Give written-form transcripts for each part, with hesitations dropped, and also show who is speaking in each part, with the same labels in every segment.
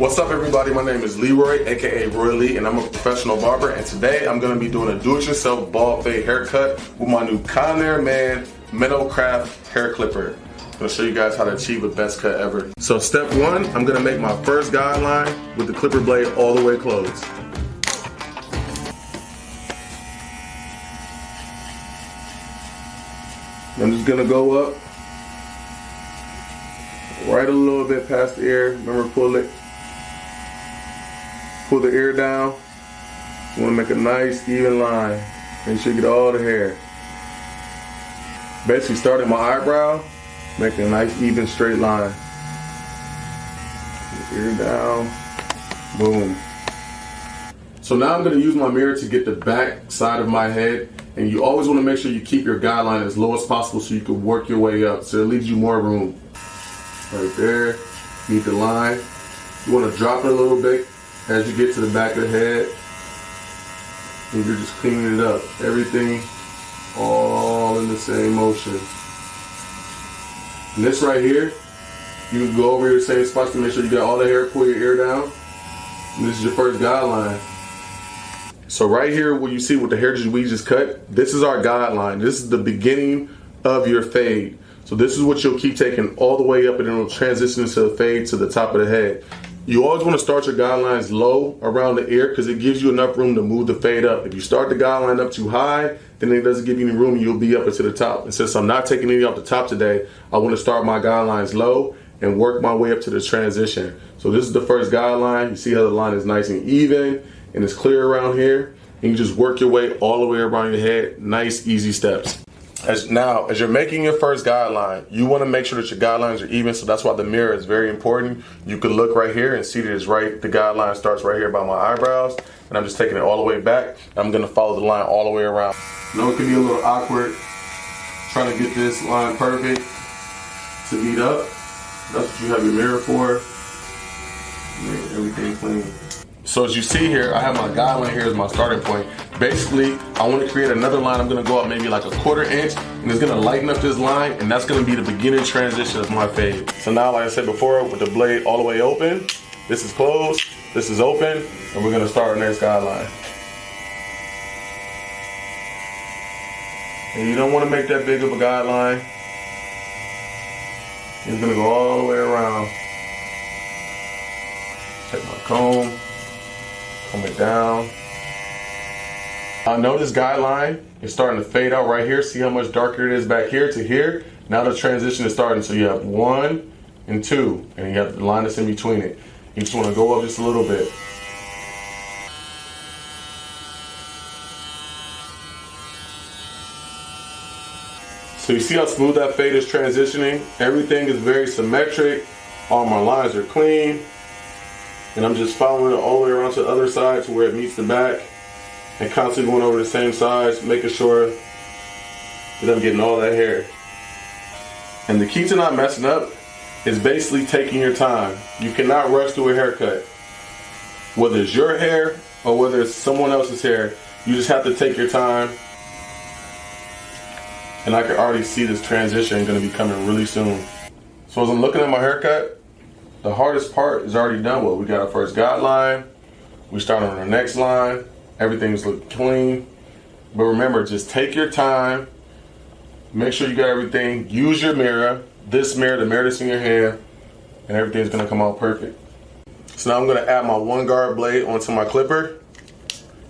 Speaker 1: What's up everybody, my name is Leroy, aka Roylee, and I'm a professional barber, and today I'm going to be doing a do-it-yourself bald fade haircut with my new ConairMan MisterClass hair clipper. I'm going to show you guys how to achieve the best cut ever. So step one, I'm going to make my first guideline with the clipper blade all the way closed. I'm just going to go up right a little bit past the ear. Remember, pull the ear down. You want to make a nice even line. Make sure you get all the hair. Basically starting my eyebrow, making a nice even straight line. Ear down, boom. So now I'm going to use my mirror to get the back side of my head, and you always want to make sure you keep your guideline as low as possible so you can work your way up, so it leaves you more room. Right there, meet the line. You want to drop it a little bit as you get to the back of the head, and you're just cleaning it up. Everything all in the same motion. And this right here, you can go over your same spots to make sure you got all the hair, pull your ear down. And this is your first guideline. So right here, where you see with the hair we just cut, this is our guideline. This is the beginning of your fade. So this is what you'll keep taking all the way up, and it'll transition into the fade to the top of the head. You always want to start your guidelines low around the ear because it gives you enough room to move the fade up. If you start the guideline up too high, then it doesn't give you any room and you'll be up into the top. And since I'm not taking any off the top today, I want to start my guidelines low and work my way up to the transition. So this is the first guideline. You see how the line is nice and even and it's clear around here. And you just work your way all the way around your head. Nice, easy steps. As you're making your first guideline, you want to make sure that your guidelines are even, so that's why the mirror is very important. You can look right here and see that it's right, the guideline starts right here by my eyebrows, and I'm just taking it all the way back. I'm going to follow the line all the way around. I know it can be a little awkward trying to get this line perfect to meet up. That's what you have your mirror for. Make everything clean. So as you see here, I have my guideline here as my starting point. Basically, I want to create another line. I'm going to go up maybe like 1/4 inch, and it's going to lighten up this line, and that's going to be the beginning transition of my fade. So now, like I said before, with the blade all the way open, this is closed, this is open, and we're going to start our next guideline. And you don't want to make that big of a guideline. It's going to go all the way around. Take my comb. Comb it down. I know this guideline is starting to fade out right here. See how much darker it is back here to here? Now the transition is starting. So you have 1 and 2, and you have the line that's in between it. You just want to go up just a little bit. So you see how smooth that fade is transitioning? Everything is very symmetric. All my lines are clean. And I'm just following it all the way around to the other side to where it meets the back, and constantly going over the same sides, making sure that I'm getting all that hair. And the key to not messing up is basically taking your time. You cannot rush through a haircut. Whether it's your hair or whether it's someone else's hair, you just have to take your time. And I can already see this transition going to be coming really soon. So as I'm looking at my haircut, the hardest part is already done with. We got our first guideline. We start on our next line. Everything's looking clean. But remember, just take your time. Make sure you got everything. Use your mirror. This mirror, the mirror that's in your hand, and everything's gonna come out perfect. So now I'm gonna add my 1 guard blade onto my clipper.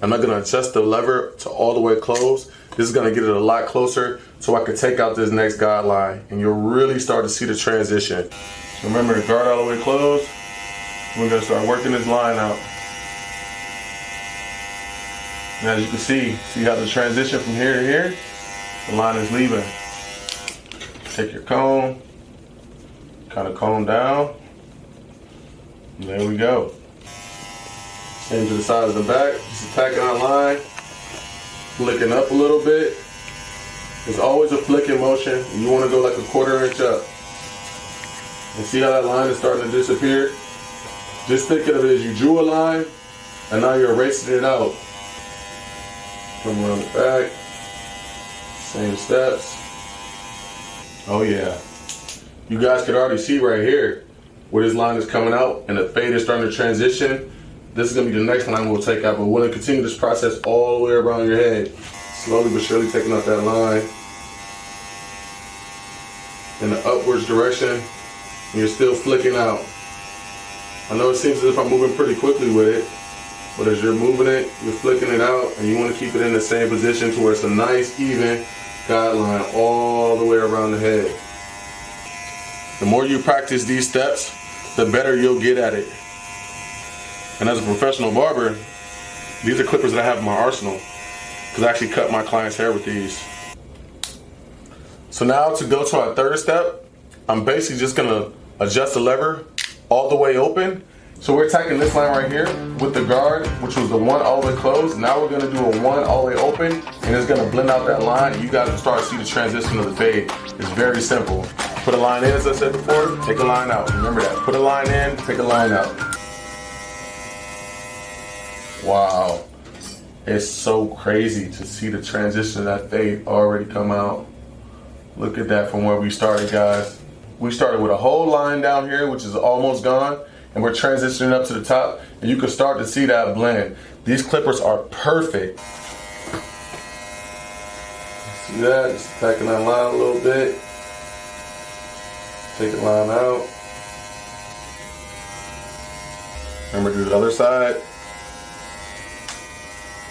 Speaker 1: I'm not gonna adjust the lever to all the way close. This is gonna get it a lot closer so I can take out this next guideline, and you'll really start to see the transition. So remember to guard all the way closed. We're gonna start working this line out. And as you can see how the transition from here to here, the line is leaving. Take your comb, kind of comb down, and there we go. Same to the side of the back, just attacking our line, flicking up a little bit. It's always a flicking motion. You want to go like 1/4 inch up. And see how that line is starting to disappear? Just think of it as you drew a line, and now you're erasing it out. Come around the back, same steps. Oh yeah. You guys could already see right here, where this line is coming out and the fade is starting to transition, this is gonna be the next line we'll take out, but we're gonna continue this process all the way around your head. Slowly but surely taking out that line in the upwards direction, and you're still flicking out. I know it seems as if I'm moving pretty quickly with it, but as you're moving it, you're flicking it out, and you want to keep it in the same position to where it's a nice, even guideline all the way around the head. The more you practice these steps, the better you'll get at it. And as a professional barber, these are clippers that I have in my arsenal, because I actually cut my clients' hair with these. So now to go to our third step, I'm basically just gonna adjust the lever all the way open. So we're attacking this line right here with the guard, which was the one all the way closed. Now we're gonna do a one all the way open, and it's gonna blend out that line. You guys will start to see the transition of the fade. It's very simple. Put a line in, as I said before, take a line out. Remember that. Put a line in, take a line out. Wow. It's so crazy to see the transition of that fade already come out. Look at that from where we started, guys. We started with a whole line down here, which is almost gone, and we're transitioning up to the top, and you can start to see that blend. These clippers are perfect. See that? Just attacking that line a little bit. Take the line out. Remember to do the other side.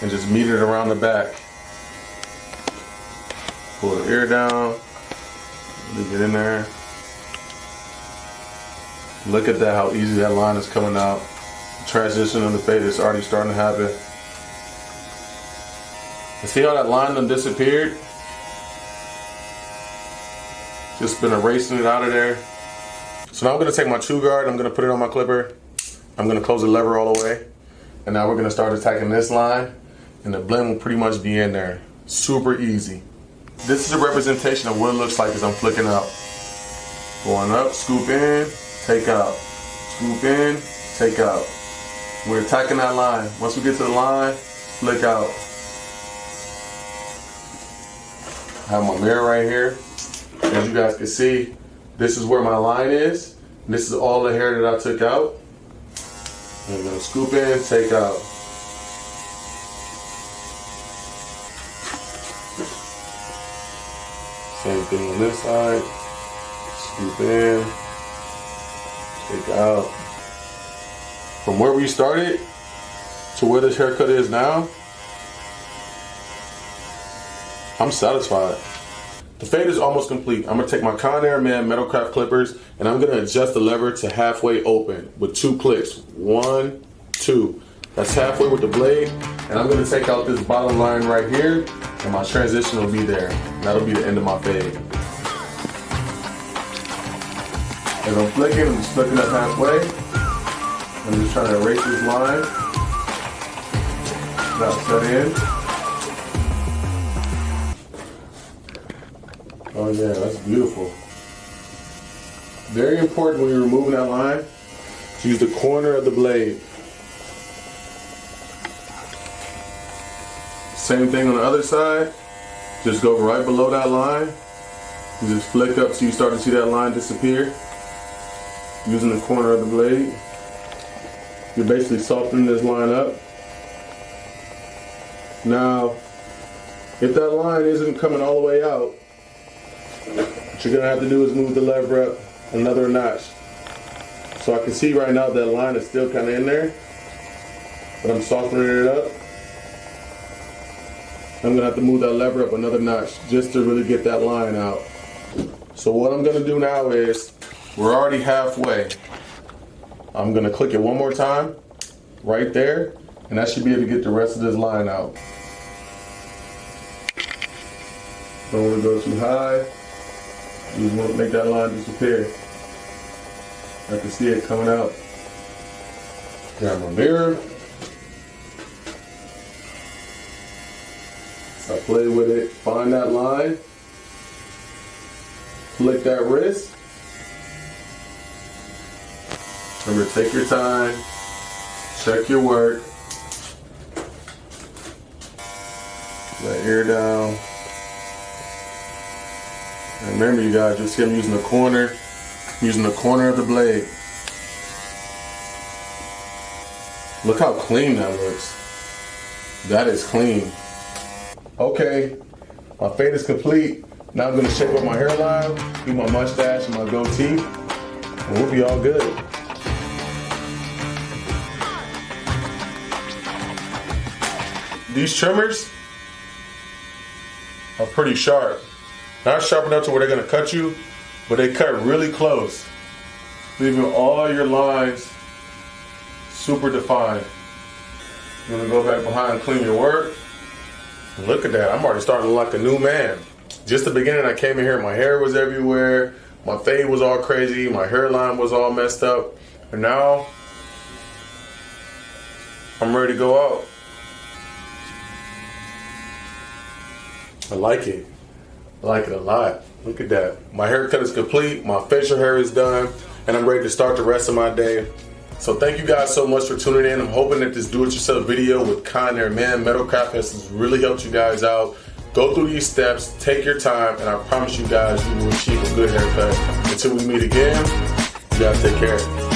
Speaker 1: And just meet it around the back. Pull the ear down. Leave it in there. Look at that, how easy that line is coming out. The transition of the fade is already starting to happen. And see how that line done disappeared? Just been erasing it out of there. So now I'm gonna take my true guard, I'm gonna put it on my clipper. I'm gonna close the lever all the way. And now we're gonna start attacking this line, and the blend will pretty much be in there. Super easy. This is a representation of what it looks like as I'm flicking out. Going up, scoop in, take out. Scoop in, take out. We're attacking that line. Once we get to the line, flick out. I have my mirror right here. As you guys can see, this is where my line is. This is all the hair that I took out. I'm gonna scoop in, take out. Same thing on this side. Scoop in, take out. From where we started to where this haircut is now, I'm satisfied. The fade is almost complete. I'm gonna take my ConairMan Metalcraft clippers and I'm gonna adjust the lever to halfway open with 2 clicks. 1, 2. That's halfway with the blade. And I'm gonna take out this bottom line right here and my transition will be there. That'll be the end of my fade. As I'm just flicking up halfway. I'm just trying to erase this line. That's set in. Oh yeah, that's beautiful. Very important when you're removing that line to use the corner of the blade. Same thing on the other side. Just go right below that line. You just flick up so you start to see that line disappear. Using the corner of the blade. You're basically softening this line up. Now, if that line isn't coming all the way out, what you're gonna have to do is move the lever up another notch. So I can see right now that line is still kind of in there, but I'm softening it up. I'm gonna have to move that lever up another notch just to really get that line out. So what I'm gonna do now is, we're already halfway. I'm gonna click it one more time, right there, and I should be able to get the rest of this line out. Don't want to go too high. You just want to make that line disappear. I can see it coming out. Grab my mirror. So I play with it, find that line, flick that wrist. Remember, take your time, check your work, let ear down. And remember, you guys, you'll see I'm using the corner of the blade. Look how clean that looks. That is clean. Okay, my fade is complete. Now I'm gonna shape up my hairline, do my mustache and my goatee, and we'll be all good. These trimmers are pretty sharp. Not sharp enough to where they're gonna cut you, but they cut really close, leaving all your lines super defined. You're gonna go back behind and clean your work. And look at that, I'm already starting to look like a new man. Just the beginning, I came in here, my hair was everywhere, my fade was all crazy, my hairline was all messed up, and now I'm ready to go out. I like it. I like it a lot. Look at that. My haircut is complete, my facial hair is done, and I'm ready to start the rest of my day. So thank you guys so much for tuning in. I'm hoping that this do-it-yourself video with ConairMan MisterClass has really helped you guys out. Go through these steps, take your time, and I promise you guys you will achieve a good haircut. Until we meet again, you guys take care.